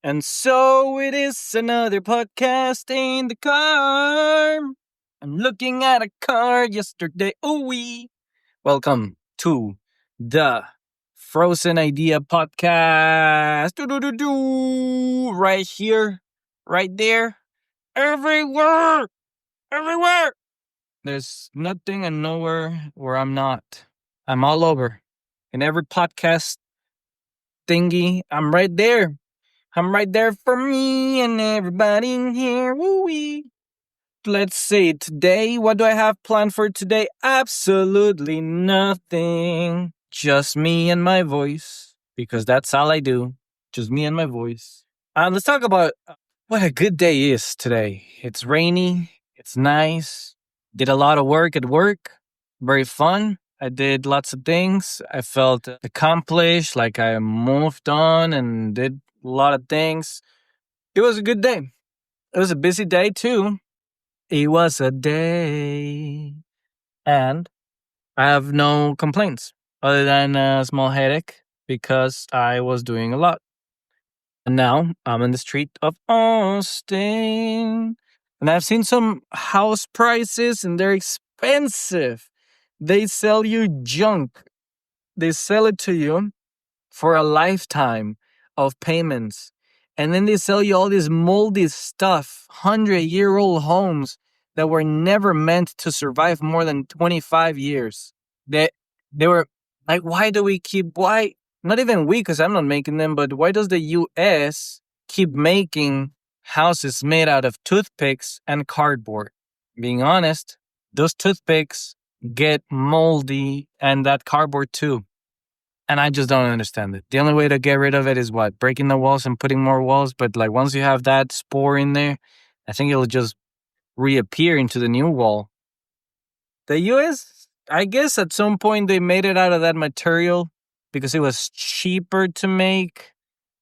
And so it is another podcast in the car. I'm looking at a car yesterday. Welcome to the Frozen Idea Podcast. Do. Right here, right there, everywhere, everywhere. There's nothing and nowhere where I'm not. I'm all over. In every podcast thingy, I'm right there. I'm right there for me and everybody in here. Woo-wee. Let's see, today, what do I have planned for today? Absolutely nothing. Just me and my voice, because that's all I do. Just me and my voice. Let's talk about what a good day is today. It's rainy, it's nice. Did a lot of work at work, very fun. I did lots of things. I felt accomplished, like I moved on and did a lot of things. It was a good day. It was a busy day too. It was a day. And I have no complaints other than a small headache because I was doing a lot. And now I'm in the street of Austin. And I've seen some house prices and they're expensive. They sell you junk. They sell it to you for a lifetime of payments. And then they sell you all this moldy stuff, 100-year-old homes that were never meant to survive more than 25 years. They were like, why, not even we, because I'm not making them, but why does the US keep making houses made out of toothpicks and cardboard? Being honest, those toothpicks get moldy and that cardboard too. And I just don't understand it. The only way to get rid of it is what? Breaking the walls and putting more walls. But like once you have that spore in there, I think it'll just reappear into the new wall. The US, I guess at some point they made it out of that material because it was cheaper to make.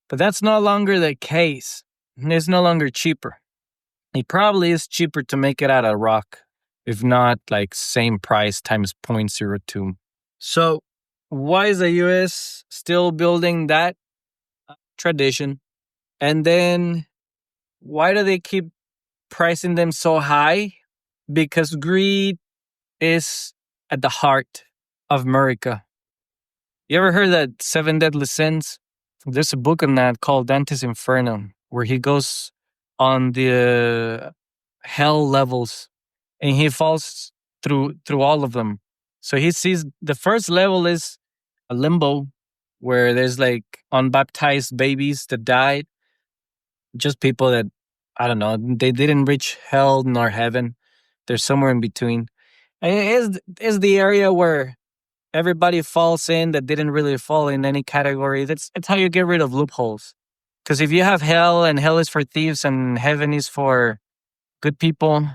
But that's no longer the case. It's no longer cheaper. It probably is cheaper to make it out of rock, if not like same price times 0.02. So why is the US still building that tradition? And then why do they keep pricing them so high? Because greed is at the heart of America. You ever heard that 7 Deadly Sins? There's a book on that called Dante's Inferno, where he goes on the hell levels and he falls through all of them. So he sees the first level is a limbo where there's like unbaptized babies that died. Just people that, I don't know, they didn't reach hell nor heaven. They're somewhere in between. And it is the area where everybody falls in that didn't really fall in any category. It's how you get rid of loopholes. Because if you have hell and hell is for thieves and heaven is for good people,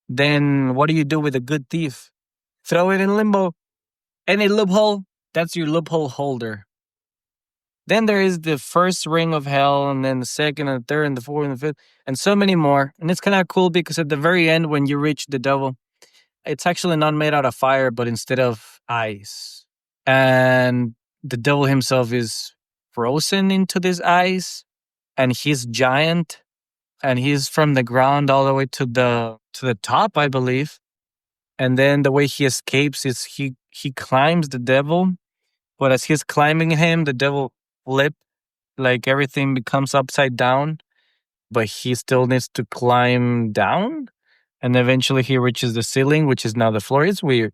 then what do you do with a good thief? Throw it in limbo. Any loophole, that's your loophole holder. Then there is the first ring of hell, and then the second and the third and the fourth and the fifth, and so many more. And it's kind of cool because at the very end, when you reach the devil, it's actually not made out of fire, but instead of ice. And the devil himself is frozen into this ice, and he's giant, and he's from the ground all the way to the top, I believe. And then the way he escapes is he climbs the devil, but as he's climbing him, the devil flips, like everything becomes upside down, but he still needs to climb down. And eventually he reaches the ceiling, which is now the floor. It's weird.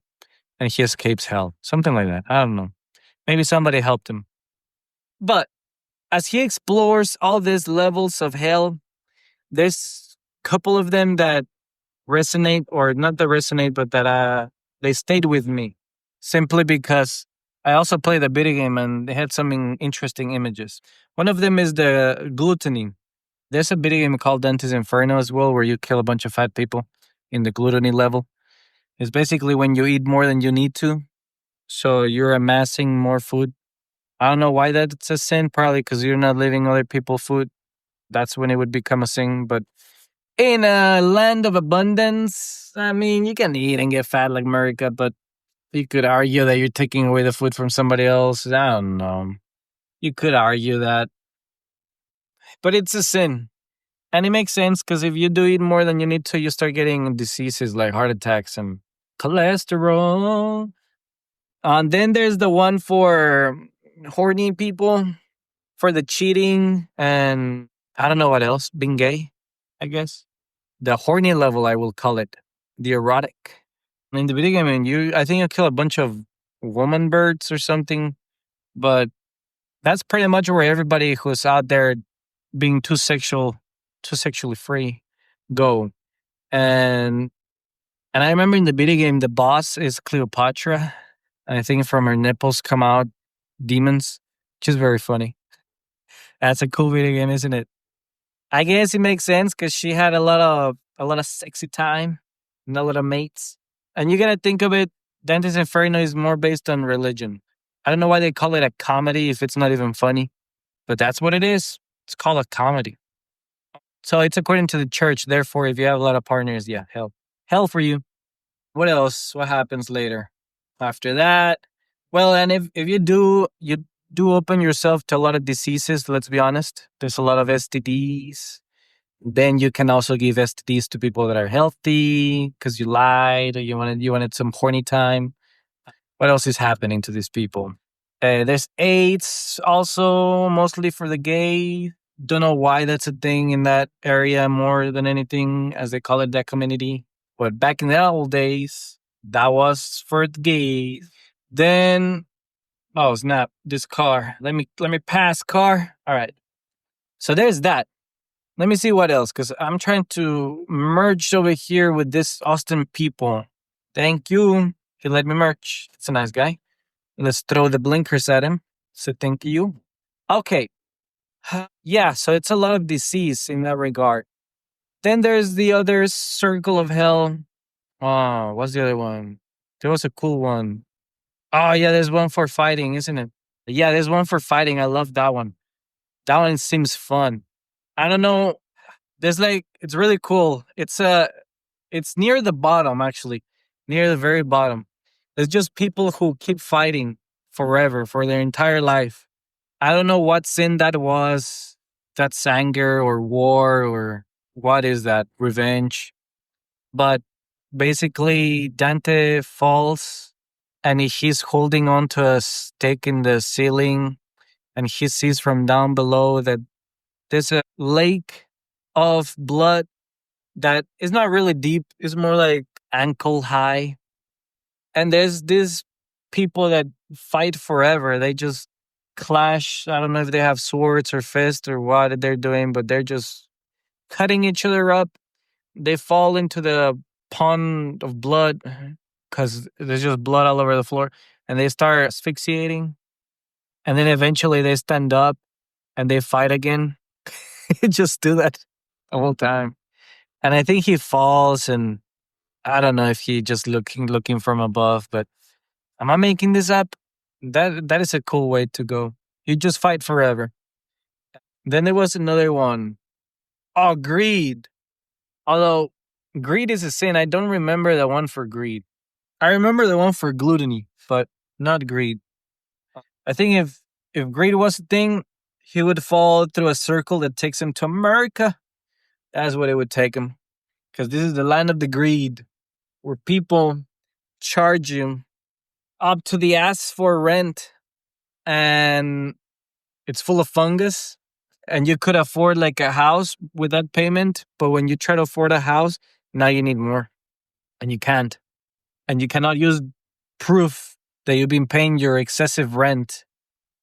And he escapes hell. Something like that. I don't know. Maybe somebody helped him. But as he explores all these levels of hell, there's a couple of them that resonate, or not that resonate, but that they stayed with me. Simply because I also played a video game and they had some interesting images. One of them is the gluttony. There's a video game called Dante's Inferno as well, where you kill a bunch of fat people in the gluttony level. It's basically when you eat more than you need to. So you're amassing more food. I don't know why that's a sin, probably because you're not leaving other people food. That's when it would become a sin. But in a land of abundance, I mean, you can eat and get fat like America, but you could argue that you're taking away the food from somebody else. I don't know. You could argue that. but it's a sin. And it makes sense because if you do eat more than you need to, you start getting diseases like heart attacks and cholesterol. And then there's the one for horny people, for the cheating, and I don't know what else, being gay, I guess. The horny level, I will call it, the erotic. In the video game, I think you kill a bunch of woman birds or something, but that's pretty much where everybody who's out there being too sexually free, go. And I remember in the video game, the boss is Cleopatra. And I think from her nipples come out demons, which is very funny. That's a cool video game, isn't it? I guess it makes sense because she had a lot of sexy time and a lot of mates. And you gotta think of it, Dante's Inferno is more based on religion. I don't know why they call it a comedy if it's not even funny, but that's what it is. It's called a comedy. So it's according to the church. Therefore, if you have a lot of partners, yeah, hell. Hell for you. What else? What happens later? After that? Well, and if you do open yourself to a lot of diseases, let's be honest. There's a lot of STDs. Then you can also give STDs to people that are healthy because you lied or you wanted some horny time. What else is happening to these people? There's AIDS also, mostly for the gay. Don't know why that's a thing in that area more than anything, as they call it, that community. But back in the old days, that was for the gays. Then, oh snap, this car. Let me pass car. All right. So there's that. Let me see what else, because I'm trying to merge over here with this Austin people. Thank you. He let me merge. It's a nice guy. Let's throw the blinkers at him. So thank you. Okay. Yeah, so it's a lot of disease in that regard. Then there's the other circle of hell. Oh, what's the other one? There was a cool one. Oh, yeah, there's one for fighting, isn't it? Yeah, there's one for fighting. I love that one. That one seems fun. I don't know. There's like it's really cool. It's near the bottom actually, near the very bottom. There's just people who keep fighting forever for their entire life. I don't know what sin that was. That's anger or war or what is that? Revenge. But basically Dante falls and he's holding on to a stake in the ceiling and he sees from down below that there's a lake of blood that is not really deep. It's more like ankle high. And there's these people that fight forever. They just clash. I don't know if they have swords or fists or what they're doing, but they're just cutting each other up. They fall into the pond of blood because there's just blood all over the floor. And they start asphyxiating. And then eventually they stand up and they fight again. Just do that the whole time. And I think he falls, and I don't know if he just looking from above, but am I making this up? That is a cool way to go. You just fight forever. Then there was another one. Oh, greed. Although greed is a sin, I don't remember the one for greed. I remember the one for gluttony, but not greed. I think if greed was a thing, he would fall through a circle that takes him to America. That's what it would take him. Because this is the land of the greed, where people charge you up to the ass for rent, and it's full of fungus, and you could afford like a house with that payment, but when you try to afford a house, now you need more, and you can't. And you cannot use proof that you've been paying your excessive rent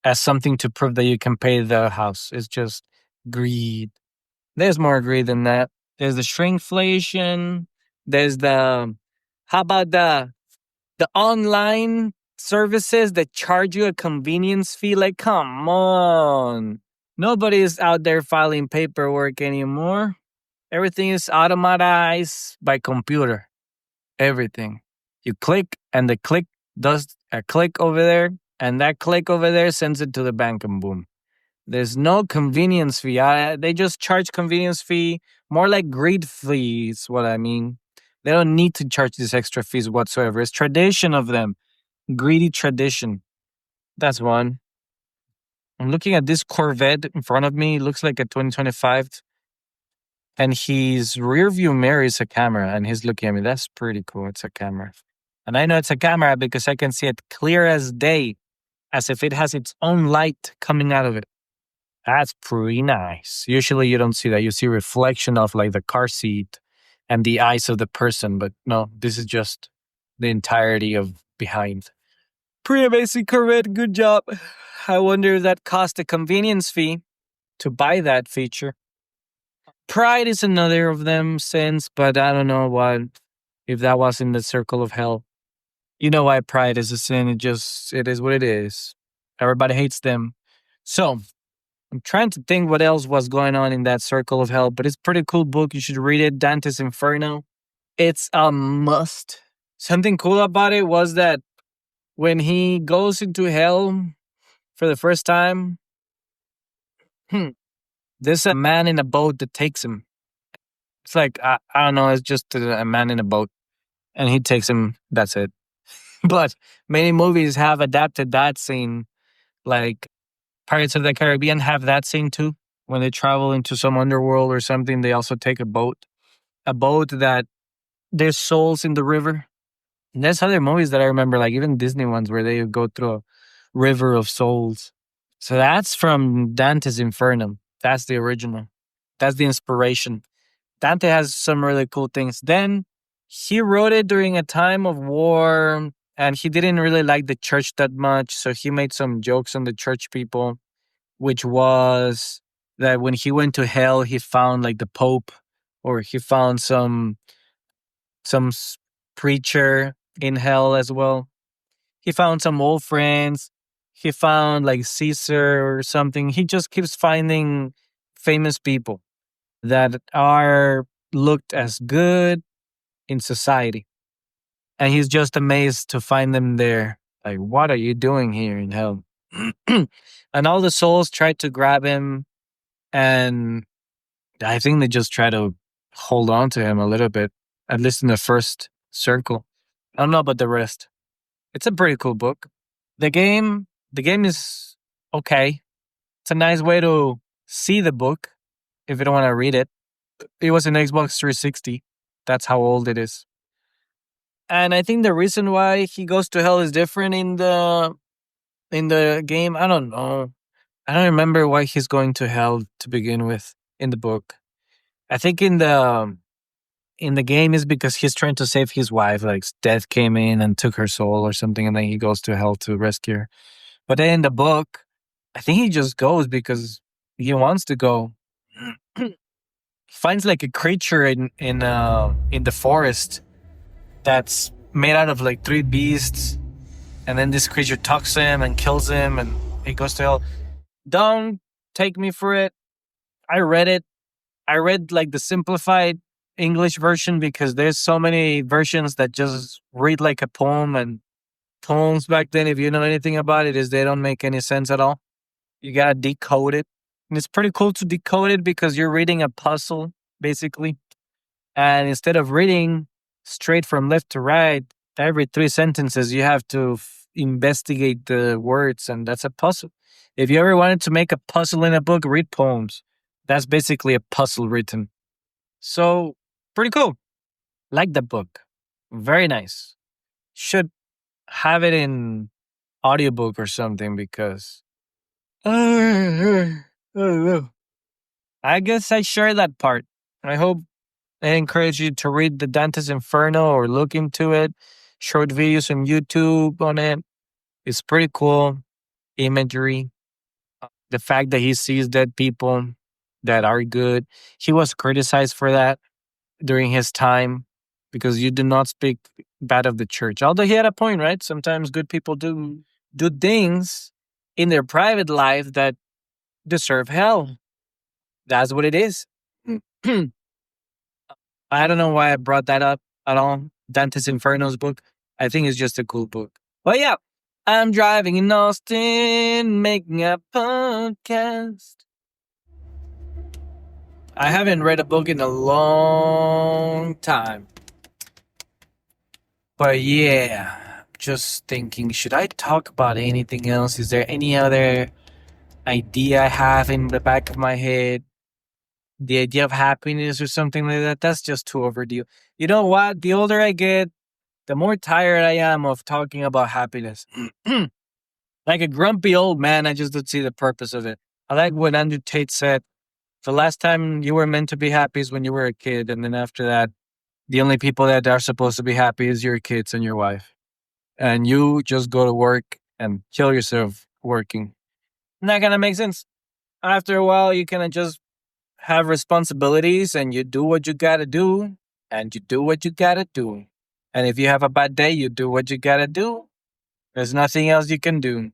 as something to prove that you can pay the house. It's just greed. There's more greed than that. There's the shrinkflation. There's how about the online services that charge you a convenience fee? Like, come on. Nobody's out there filing paperwork anymore. Everything is automatized by computer. Everything. You click and the click does a click over there, and that click over there sends it to the bank and boom. There's no convenience fee. They just charge convenience fee, more like greed fees, what I mean. They don't need to charge these extra fees whatsoever. It's tradition of them. Greedy tradition. That's one. I'm looking at this Corvette in front of me. It looks like a 2025. And his rear view mirror is a camera, and he's looking at me. That's pretty cool. It's a camera. And I know it's a camera because I can see it clear as day, as if it has its own light coming out of it. That's pretty nice. Usually you don't see that. You see reflection of like the car seat and the eyes of the person, but no, this is just the entirety of behind. Pretty amazing Corvette. Good job. I wonder if that cost a convenience fee to buy that feature. Pride is another of them since, but I don't know what if that was in the circle of hell. You know why pride is a sin. It is what it is. Everybody hates them. So I'm trying to think what else was going on in that circle of hell, but it's a pretty cool book. You should read it. Dante's Inferno. It's a must. Something cool about it was that when he goes into hell for the first time, there's a man in a boat that takes him. It's like, I don't know, it's just a man in a boat and he takes him. That's it. But many movies have adapted that scene, like Pirates of the Caribbean have that scene too. When they travel into some underworld or something, they also take a boat that there's souls in the river. And there's other movies that I remember, like even Disney ones, where they go through a river of souls. So that's from Dante's Inferno. That's the original. That's the inspiration. Dante has some really cool things. Then he wrote it during a time of war, and he didn't really like the church that much. So he made some jokes on the church people, which was that when he went to hell, he found like the Pope, or he found some preacher in hell as well. He found some old friends. He found like Caesar or something. He just keeps finding famous people that are looked as good in society. And he's just amazed to find them there. Like, what are you doing here in hell? And all the souls try to grab him. And I think they just try to hold on to him a little bit, at least in the first circle. I don't know about the rest. It's a pretty cool book. The game is okay. It's a nice way to see the book if you don't want to read it. It was an Xbox 360. That's how old it is. And I think the reason why he goes to hell is different in the game. I don't know. I don't remember why he's going to hell to begin with in the book. I think in the game is because he's trying to save his wife. Like death came in and took her soul or something, and then he goes to hell to rescue her. But then in the book, I think he just goes because he wants to go. Finds like a creature in the forest that's made out of like three beasts, and then this creature talks to him and kills him, and he goes to hell. Don't take me for it. I read it. I read like the simplified English version because there's so many versions that just read like a poem, and poems back then, if you know anything about it, is they don't make any sense at all. You gotta decode it. And it's pretty cool to decode it because you're reading a puzzle, basically. And instead of reading straight from left to right, every three sentences, you have to investigate the words, and that's a puzzle. If you ever wanted to make a puzzle in a book, read poems. That's basically a puzzle written. So, pretty cool. Like the book. Very nice. Should have it in audiobook or something because I don't know. I guess I share that part. I hope I encourage you to read the Dante's Inferno or look into it. Short videos on YouTube on it. It's pretty cool. Imagery. The fact that he sees dead people that are good. He was criticized for that during his time because you do not speak bad of the church. Although he had a point, right? Sometimes good people do things in their private life that deserve hell. That's what it is. I don't know why I brought that up at all. Dante's Inferno's book. I think it's just a cool book. But yeah, I'm driving in Austin, making a podcast. I haven't read a book in a long time. But yeah, just thinking, should I talk about anything else? Is there any other idea I have in the back of my head, the idea of happiness or something like that, that's just too overdue. You know what? The older I get, the more tired I am of talking about happiness. Like a grumpy old man, I just don't see the purpose of it. I like what Andrew Tate said. The last time you were meant to be happy is when you were a kid. And then after that, the only people that are supposed to be happy is your kids and your wife. And you just go to work and kill yourself working. Not gonna make sense. After a while, you kind of just have responsibilities and you do what you gotta do and you do what you gotta do. And if you have a bad day, you do what you gotta do. There's nothing else you can do.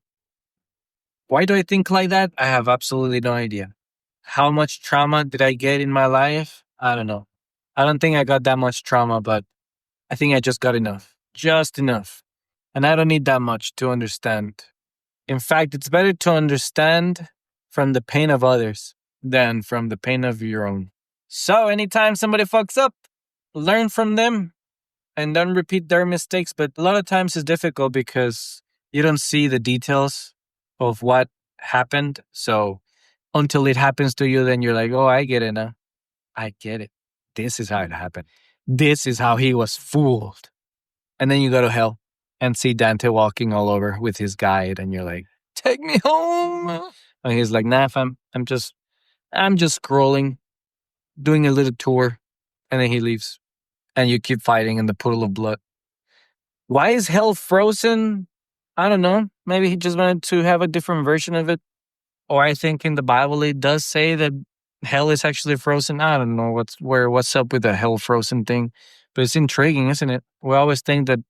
Why do I think like that? I have absolutely no idea. How much trauma did I get in my life? I don't know. I don't think I got that much trauma, but I think I just got enough. Just enough. And I don't need that much to understand. In fact, it's better to understand from the pain of others than from the pain of your own. So, anytime somebody fucks up, learn from them and don't repeat their mistakes. But a lot of times it's difficult because you don't see the details of what happened. So, until it happens to you, then you're like, oh, I get it now. I get it. This is how it happened. This is how he was fooled. And then you go to hell and see Dante walking all over with his guide, and you're like, take me home. And he's like, nah, fam, I'm just scrolling, doing a little tour. And then he leaves. And you keep fighting in the pool of blood. Why is hell frozen? I don't know. Maybe he just wanted to have a different version of it. Or I think in the Bible it does say that hell is actually frozen. I don't know what's up with the hell frozen thing. But it's intriguing, isn't it? We always think that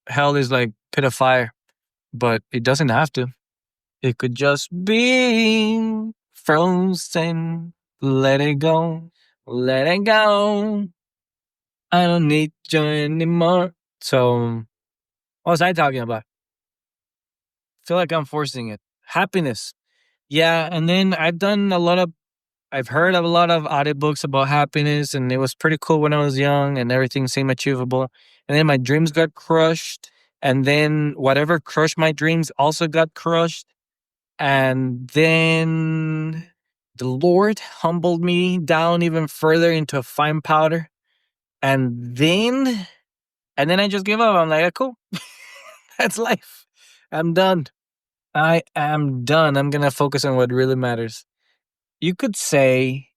hell is like pit of fire, but it doesn't have to. It could just be frozen. Let it go. Let it go. I don't need you anymore. So, what was I talking about? Feel like I'm forcing it. Happiness. Yeah, and then I've heard of a lot of audiobooks about happiness, and it was pretty cool when I was young, and everything seemed achievable. And then my dreams got crushed, and then whatever crushed my dreams also got crushed. And then the Lord humbled me down even further into a fine powder. And then I just gave up. I'm like, "Ah, cool. That's life. I'm done. I am done. I'm going to focus on what really matters." You could say,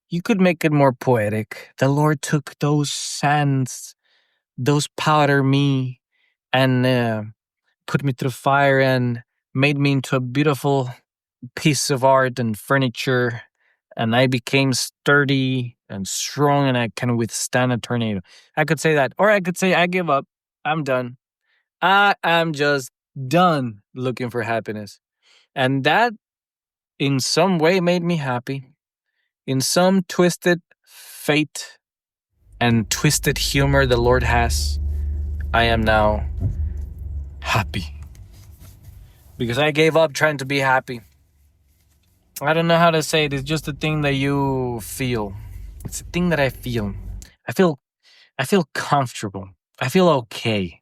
you could make it more poetic. The Lord took those sands, those powder me, and put me through fire and made me into a beautiful piece of art and furniture. And I became sturdy and strong and I can withstand a tornado. I could say that. Or I could say, I give up. I'm done. I am just done looking for happiness. And that in some way made me happy. In some twisted fate and twisted humor the Lord has, I am now happy. Because I gave up trying to be happy. I don't know how to say it. It's just a thing that you feel. It's a thing that I feel. I feel I feel comfortable. I feel okay.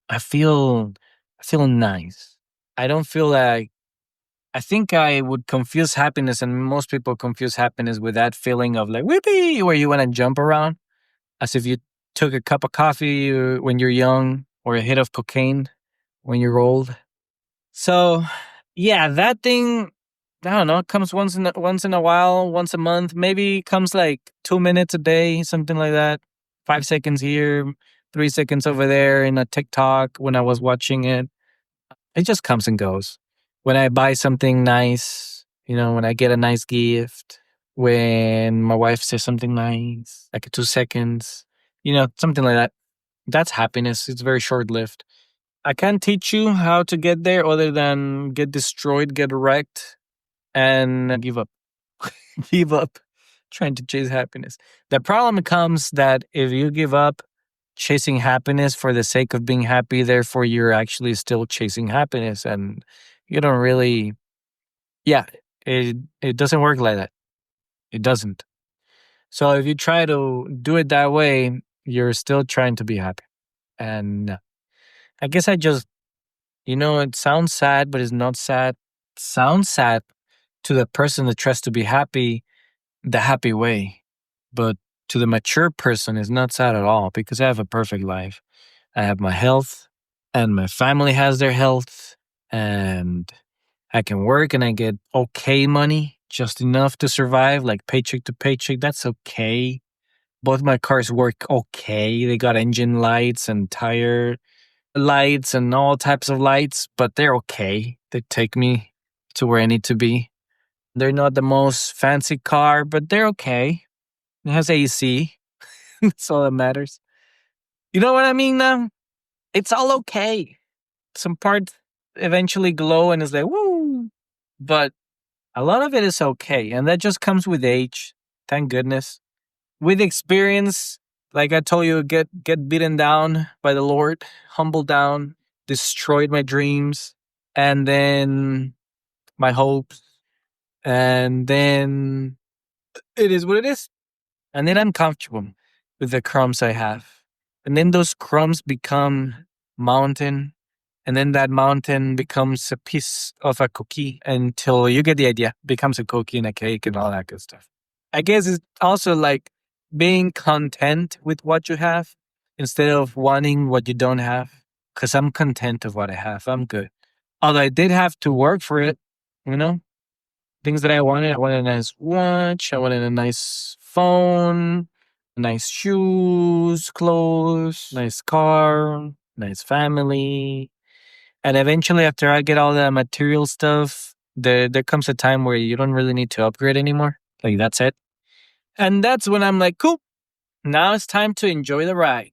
I feel I feel nice. I don't feel like I think I would confuse happiness, and most people confuse happiness with that feeling of like whippy, where you want to jump around, as if you took a cup of coffee when you're young, or a hit of cocaine when you're old. So, yeah, that thing, I don't know, comes once in a while, once a month, maybe comes like 2 minutes a day, something like that. 5 seconds here, 3 seconds over there in a TikTok when I was watching it. It just comes and goes. When I buy something nice, when I get a nice gift, when my wife says something nice, like 2 seconds, something like that. That's happiness. It's very short lived. I can't teach you how to get there other than get destroyed, get wrecked, and give up. Give up trying to chase happiness. The problem comes that if you give up chasing happiness for the sake of being happy, therefore you're actually still chasing happiness, and you don't really, yeah, it doesn't work like that. It doesn't. So if you try to do it that way, you're still trying to be happy. And I guess it sounds sad, but it's not sad. Sounds sad, to the person that tries to be happy the happy way. But to the mature person, it's not sad at all because I have a perfect life. I have my health, and my family has their health, and I can work and I get okay money, just enough to survive, like paycheck to paycheck. That's okay. Both my cars work okay. They got engine lights and tire lights and all types of lights, but they're okay. They take me to where I need to be. They're not the most fancy car, but they're okay. It has AC. That's all that matters. You know what I mean now? It's all okay. Some parts eventually glow and it's like, woo. But a lot of it is okay. And that just comes with age. Thank goodness. With experience, like I told you, get beaten down by the Lord, humbled down, destroyed my dreams, and then my hopes. And then it is what it is. And then I'm comfortable with the crumbs I have. And then those crumbs become mountain. And then that mountain becomes a piece of a cookie until you get the idea. Becomes a cookie and a cake and all that good stuff. I guess it's also like being content with what you have instead of wanting what you don't have. Because I'm content of what I have. I'm good. Although I did have to work for it, you know? Things that I wanted. I wanted a nice watch. I wanted a nice phone, nice shoes, clothes, nice car, nice family. And eventually, after I get all the material stuff, there comes a time where you don't really need to upgrade anymore. Like, that's it. And that's when I'm like, cool, now it's time to enjoy the ride.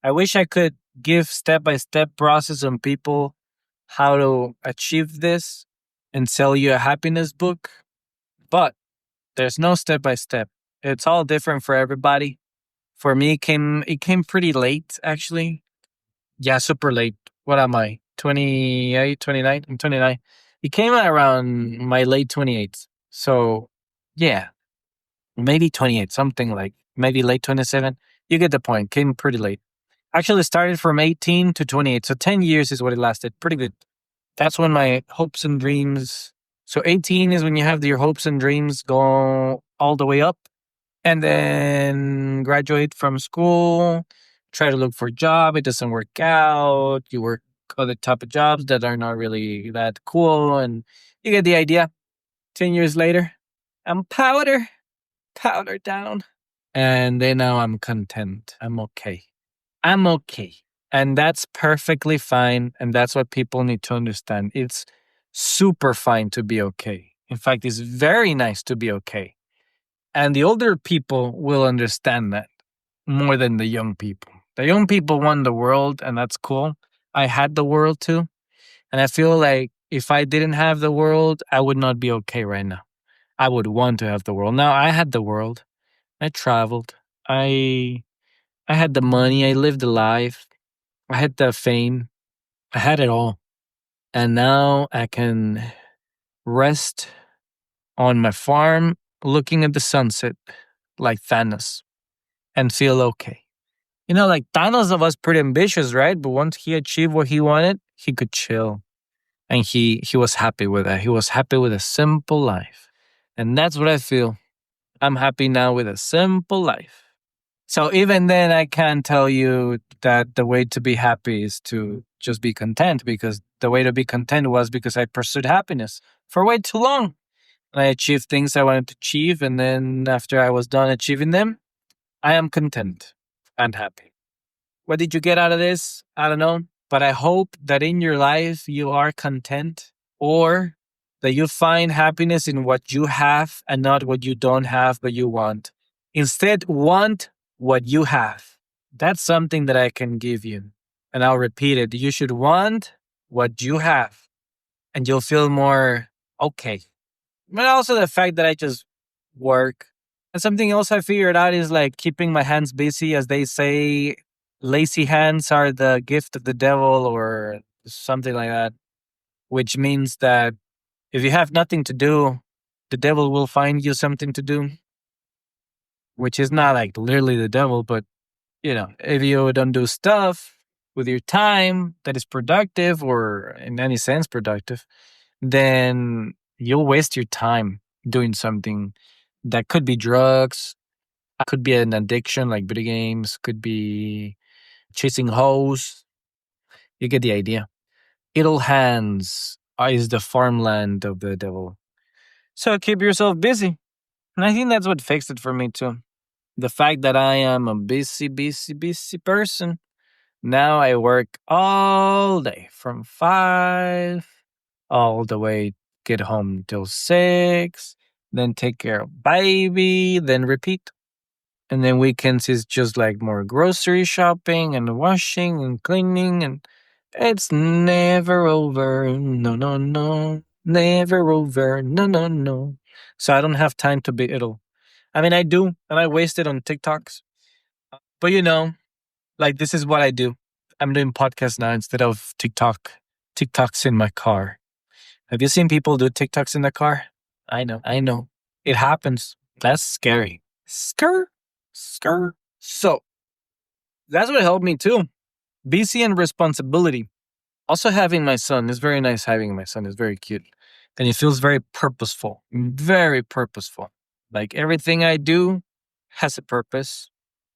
I wish I could give step-by-step process on people how to achieve this and sell you a happiness book, but there's no step by step. It's all different for everybody. For me, it came pretty late, actually. Yeah, super late. What am I? 28, 29? I'm 29. It came out around my late 28s. So, yeah, maybe 28, something like maybe late 27. You get the point. Came pretty late. Actually, started from 18 to 28. So 10 years is what it lasted. Pretty good. That's when my hopes and dreams. So 18 is when you have your hopes and dreams go all the way up, and then graduate from school, try to look for a job. It doesn't work out. You work other type of jobs that are not really that cool, and you get the idea. 10 years later, I'm powder down. And then now I'm content. I'm okay. I'm okay. And that's perfectly fine. And that's what people need to understand. It's super fine to be okay. In fact, it's very nice to be okay. And the older people will understand that more than the young people. The young people want the world, and that's cool. I had the world too. And I feel like if I didn't have the world, I would not be okay right now. I would want to have the world. Now I had the world. I traveled. I I had the money. I lived the life. I had the fame. I had it all. And now I can rest on my farm looking at the sunset like Thanos and feel okay. You know, like Thanos was pretty ambitious, right? But once he achieved what he wanted, he could chill. And he was happy with that. He was happy with a simple life. And that's what I feel. I'm happy now with a simple life. So even then, I can't tell you that the way to be happy is to just be content, because the way to be content was because I pursued happiness for way too long. I achieved things I wanted to achieve. And then after I was done achieving them, I am content and happy. What did you get out of this? I don't know. But I hope that in your life you are content, or that you find happiness in what you have and not what you don't have but you want. Instead, want what you have. That's something that I can give you. And I'll repeat it. You should want what you have, and you'll feel more okay. But also the fact that I just work. And something else I figured out is like keeping my hands busy. As they say, lazy hands are the gift of the devil, or something like that, which means that if you have nothing to do, the devil will find you something to do, which is not like literally the devil, but if you don't do stuff with your time that is productive or in any sense productive, then you'll waste your time doing something that could be drugs, could be an addiction like video games, could be chasing hoes. You get the idea. Idle hands is the farmland of the devil. So keep yourself busy. And I think that's what fixed it for me too. The fact that I am a busy person. Now I work all day from 5 all the way, get home till 6, then take care of baby, then repeat. And then weekends is just like more grocery shopping and washing and cleaning, and it's never over. No, no, no. Never over. No, no, no. So I don't have time to be idle. I mean, I do, and I waste it on TikToks. But like this is what I do. I'm doing podcasts now instead of TikTok. TikToks in my car. Have you seen people do TikToks in the car? I know. It happens. That's scary. Skr, skr. So that's what helped me too. BC and responsibility. Also having my son is very nice. Having my son is very cute. And it feels very purposeful. Very purposeful. Like everything I do has a purpose.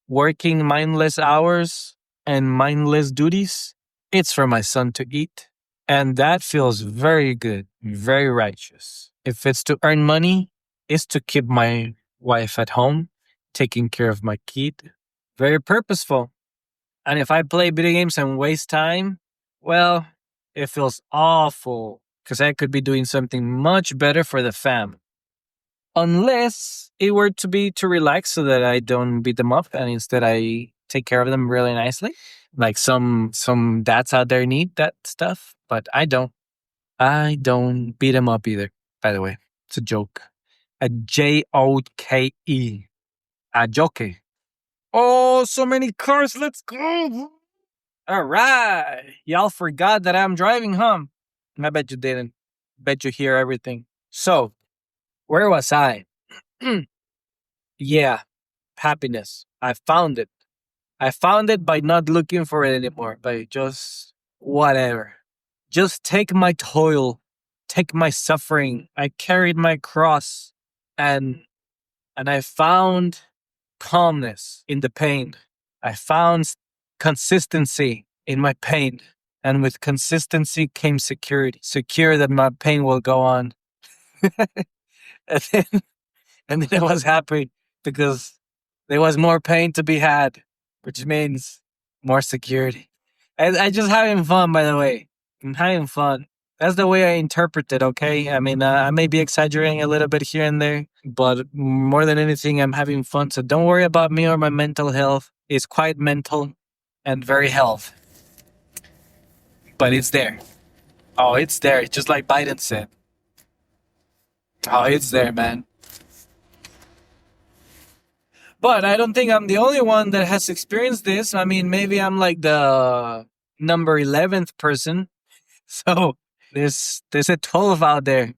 Working mindless hours and mindless duties, it's for my son to eat. And that feels very good, very righteous. If it's to earn money, it's to keep my wife at home, taking care of my kid. Very purposeful. And if I play video games and waste time, well, it feels awful because I could be doing something much better for the fam. Unless it were to be to relax so that I don't beat them up and instead I take care of them really nicely. Like some dads out there need that stuff, but I don't. I don't beat them up either, by the way. It's a joke. A Joke. A joke. Oh, so many cars. Let's go. All right. Y'all forgot that I'm driving, huh? I bet you didn't. Bet you hear everything. So, where was I? Yeah, happiness. I found it. I found it by not looking for it anymore, by just whatever. Just take my toil, take my suffering. I carried my cross and I found calmness in the pain. I found consistency in my pain. And with consistency came security. Secure that my pain will go on. and then and then I was happy because there was more pain to be had, which means more security. And I just having fun, by the way. I'm having fun. That's the way I interpret it, okay? I mean, I may be exaggerating a little bit here and there, but more than anything, I'm having fun. So don't worry about me or my mental health. It's quite mental and very health, but it's there. Oh, it's there, just like Biden said. Oh, it's there, man. But I don't think I'm the only one that has experienced this. I mean, maybe I'm like the number 11th person. So there's a 12 out there.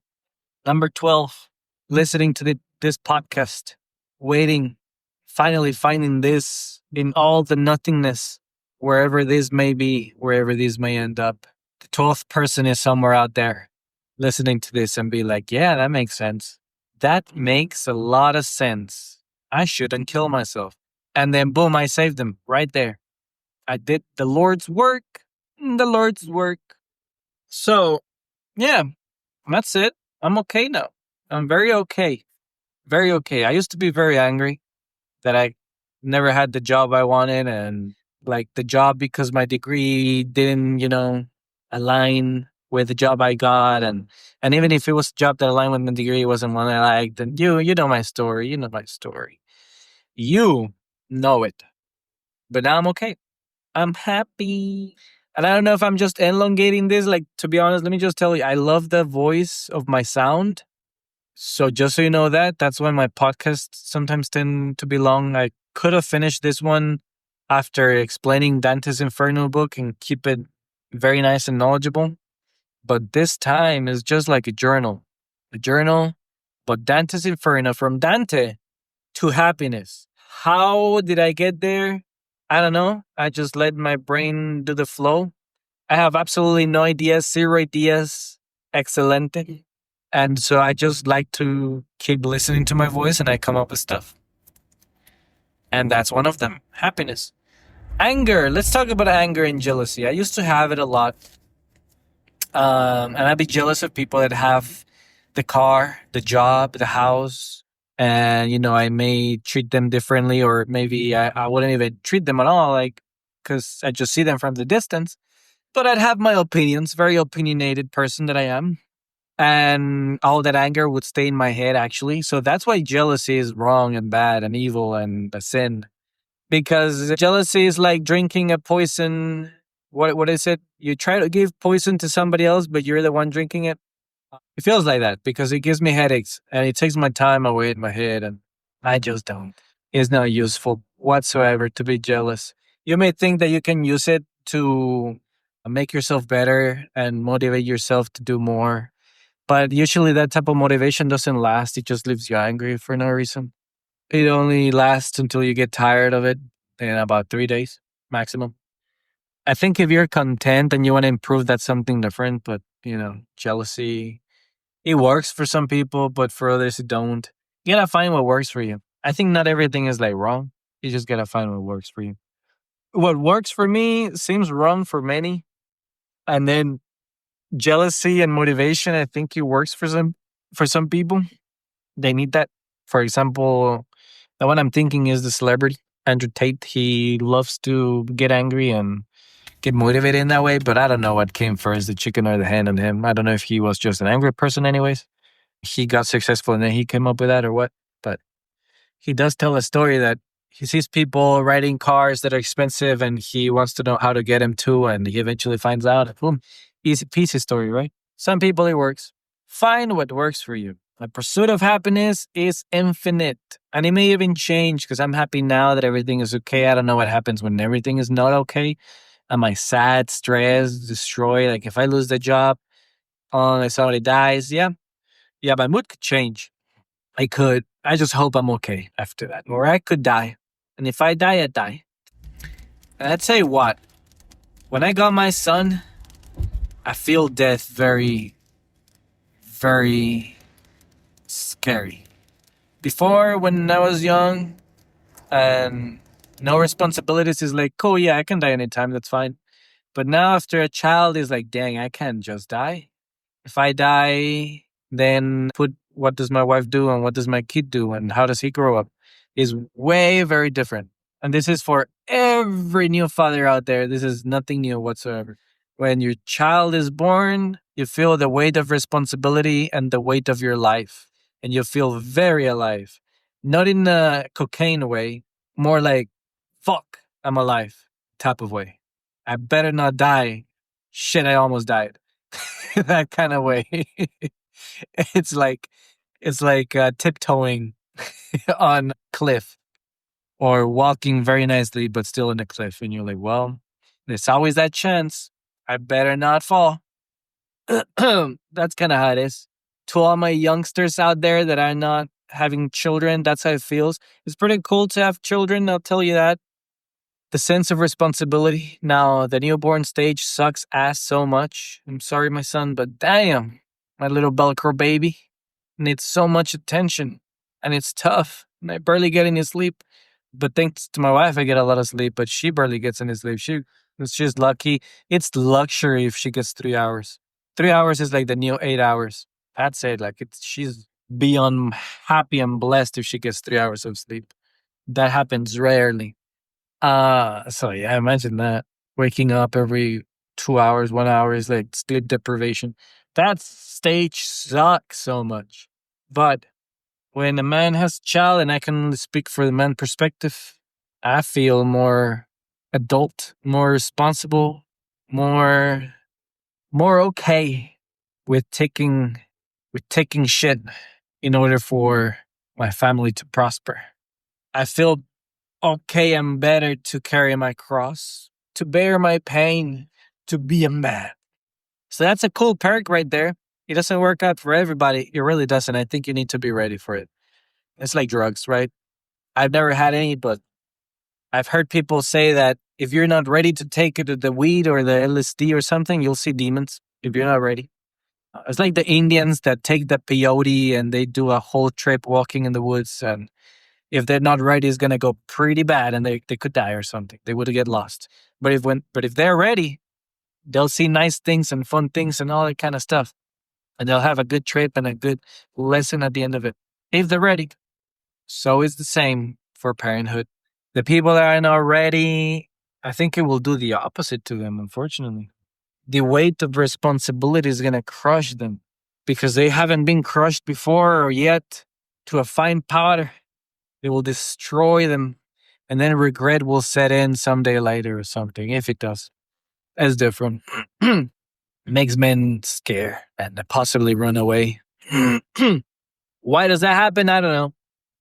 Number 12, listening to this podcast, waiting, finally finding this in all the nothingness, wherever this may be, wherever this may end up. The 12th person is somewhere out there listening to this and be like, yeah, that makes sense. That makes a lot of sense. I shouldn't kill myself. And then boom, I saved them right there. I did the Lord's work. The Lord's work. So, yeah, that's it. I'm okay now. I'm very okay. Very okay. I used to be very angry that I never had the job I wanted and like the job because my degree didn't, align with the job I got and even if it was a job that aligned with my degree, it wasn't one I liked. And you know my story. You know my story. You know it. But now I'm okay. I'm happy. And I don't know if I'm just elongating this. Like, to be honest, let me just tell you, I love the voice of my sound. So just so you know that's why my podcasts sometimes tend to be long. I could have finished this one after explaining Dante's Inferno book and keep it very nice and knowledgeable. But this time is just like a journal. A journal, but Dante's Inferno from Dante to happiness. How did I get there? I don't know. I just let my brain do the flow. I have absolutely no ideas, zero ideas. Excelente. And so I just like to keep listening to my voice and I come up with stuff. And that's one of them, happiness. Anger. Let's talk about anger and jealousy. I used to have it a lot. And I'd be jealous of people that have the car, the job, the house. And, I may treat them differently, or maybe I wouldn't even treat them at all, like, because I just see them from the distance. But I'd have my opinions, very opinionated person that I am. And all that anger would stay in my head, actually. So that's why jealousy is wrong and bad and evil and a sin. Because jealousy is like drinking a poison. What is it? You try to give poison to somebody else, but you're the one drinking it. It feels like that because it gives me headaches and it takes my time away in my head, and I just don't. It's not useful whatsoever to be jealous. You may think that you can use it to make yourself better and motivate yourself to do more, but usually that type of motivation doesn't last. It just leaves you angry for no reason. It only lasts until you get tired of it in about 3 days maximum. I think if you're content and you want to improve, that's something different. But, jealousy, it works for some people, but for others, it don't. You gotta find what works for you. I think not everything is like wrong. You just gotta find what works for you. What works for me seems wrong for many. And then jealousy and motivation, I think it works for some people. They need that. For example, the one I'm thinking is the celebrity, Andrew Tate. He loves to get angry and get motivated in that way, but I don't know what came first, the chicken or the hen on him. I don't know if he was just an angry person anyways. He got successful and then he came up with that or what. But he does tell a story that he sees people riding cars that are expensive and he wants to know how to get them too. And he eventually finds out, boom, easy peasy story, right? Some people it works. Find what works for you. The pursuit of happiness is infinite. And it may even change because I'm happy now that everything is okay. I don't know what happens when everything is not okay. Am I sad, stressed, destroyed? Like if I lose the job, if somebody dies, yeah, my mood could change. I could. I just hope I'm okay after that. Or I could die. And if I die, I die. And I'd say what? When I got my son, I feel death very, very scary. Before, when I was young and no responsibilities, is like, cool, yeah, I can die anytime, that's fine. But now after a child is like, dang, I can't just die. If I die, then what does my wife do and what does my kid do and how does he grow up is way very different. And this is for every new father out there. This is nothing new whatsoever. When your child is born, you feel the weight of responsibility and the weight of your life. And you feel very alive. Not in a cocaine way, more like, fuck, I'm alive type of way. I better not die. Shit, I almost died. That kind of way. it's like tiptoeing on cliff or walking very nicely but still in a cliff, and you're like, well, there's always that chance. I better not fall. That's kind of how it is. To all my youngsters out there that are not having children, that's how it feels. It's pretty cool to have children, I'll tell you that. The sense of responsibility. Now, the newborn stage sucks ass so much. I'm sorry, my son, but damn, my little Velcro baby needs so much attention. And it's tough. And I barely get any sleep. But thanks to my wife, I get a lot of sleep, but she barely gets any sleep. She's lucky. It's luxury if she gets 3 hours. 3 hours is like the new 8 hours. That's it. Like she's beyond happy and blessed if she gets 3 hours of sleep. That happens rarely. So yeah, imagine that. Waking up every 2 hours, 1 hour is like sleep deprivation. That stage sucks so much. But when a man has a child, and I can only speak for the man perspective, I feel more adult, more responsible, more okay with taking shit in order for my family to prosper. I feel okay and better to carry my cross, to bear my pain, to be a man. So that's a cool perk right there. It doesn't work out for everybody. It really doesn't. I think you need to be ready for it. It's like drugs, right? I've never had any, but I've heard people say that if you're not ready to take it, the weed or the LSD or something, you'll see demons if you're not ready. It's like the Indians that take the peyote and they do a whole trip walking in the woods. And if they're not ready, it's gonna go pretty bad, and they could die or something. They would get lost. But if they're ready, they'll see nice things and fun things and all that kind of stuff, and they'll have a good trip and a good lesson at the end of it if they're ready. So it's the same for parenthood. The people that are not ready, I think it will do the opposite to them, unfortunately. The weight of responsibility is going to crush them because they haven't been crushed before or yet to a fine powder. It will destroy them. And then regret will set in someday later or something, if it does. That's different. Makes men scare and possibly run away. Why does that happen? I don't know.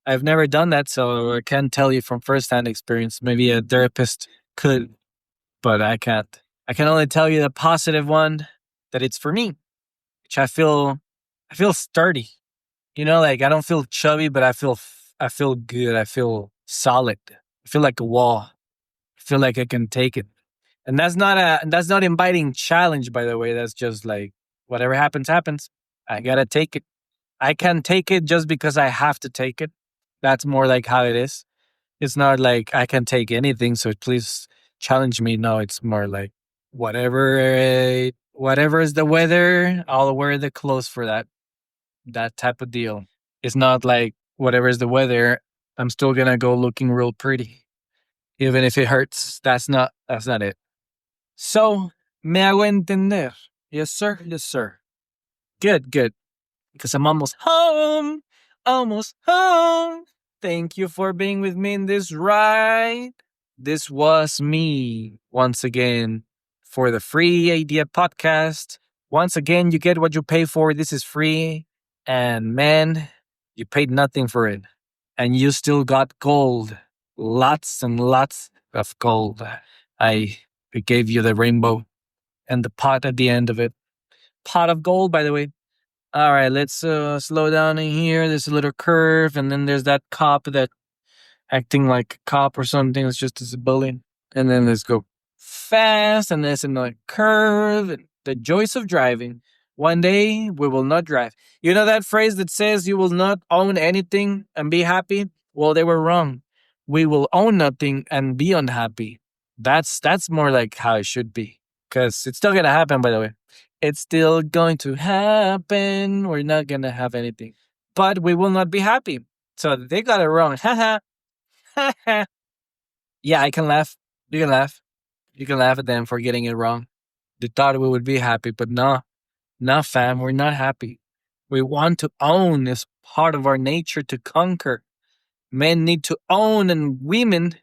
I've never done that, so I can't tell you from firsthand experience. Maybe a therapist could, but I can't. I can only tell you the positive one, that it's for me, which I feel sturdy. You know, like I don't feel chubby, but I feel good. I feel solid. I feel like a wall. I feel like I can take it. And that's not inviting challenge, by the way. That's just like whatever happens, happens. I gotta take it. I can take it just because I have to take it. That's more like how it is. It's not like I can take anything, so please challenge me. No, it's more like whatever is the weather, I'll wear the clothes for that. That type of deal. It's not like whatever is the weather, I'm still gonna go looking real pretty, even if it hurts. That's not it. So, me hago entender. Yes, sir. Yes, sir. Good, good. Because I'm almost home. Almost home. Thank you for being with me in this ride. This was me once again for the Free Idea Podcast. Once again, you get what you pay for. This is free. And man, you paid nothing for it. And you still got gold. Lots and lots of gold. I gave you the rainbow and the pot at the end of it. Pot of gold, by the way. All right, let's slow down in here. There's a little curve, and then there's that cop that acting like a cop or something. It's just a civilian. And then let's go fast, and there's another curve. And the joys of driving. One day, we will not drive. You know that phrase that says you will not own anything and be happy? Well, they were wrong. We will own nothing and be unhappy. That's more like how it should be. Because it's still going to happen, by the way. It's still going to happen. We're not going to have anything. But we will not be happy. So they got it wrong. Ha ha. Yeah, I can laugh. You can laugh. You can laugh at them for getting it wrong. They thought we would be happy, but no. No, fam, we're not happy. We want to own. It's part of our nature to conquer. Men need to own and women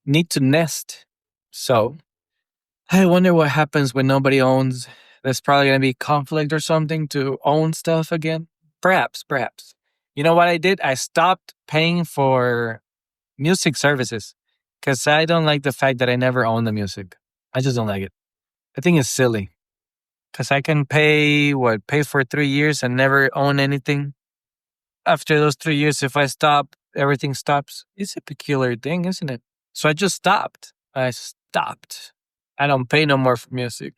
need to nest. So, I wonder what happens when nobody owns. There's probably going to be conflict or something to own stuff again. Perhaps. You know what I did? I stopped paying for music services because I don't like the fact that I never own the music. I just don't like it. I think it's silly because I can pay for 3 years and never own anything. After those 3 years, if I stop, everything stops. It's a peculiar thing, isn't it? So I just stopped. I don't pay no more for music.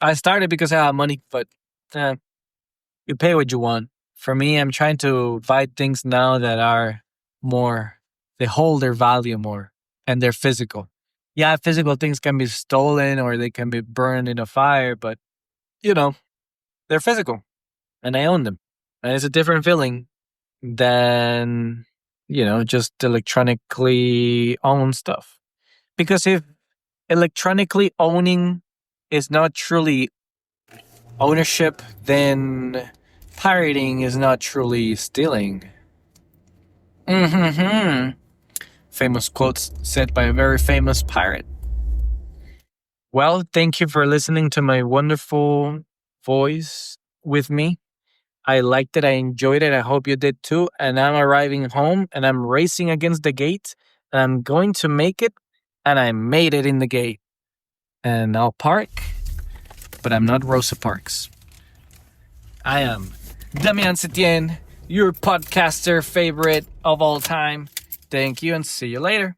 I started because I have money, but you pay what you want. For me, I'm trying to buy things now that are more, they hold their value more, and they're physical. Yeah, physical things can be stolen or they can be burned in a fire, but, they're physical, and I own them. And it's a different feeling than, just electronically owned stuff. Because if electronically owning is not truly ownership, then pirating is not truly stealing. Famous quotes said by a very famous pirate. Well, thank you for listening to my wonderful voice with me. I liked it. I enjoyed it. I hope you did too. And I'm arriving home and I'm racing against the gate. And I'm going to make it. And I made it in the gate. And I'll park. But I'm not Rosa Parks. I am Damian Setien, your podcaster favorite of all time. Thank you and see you later.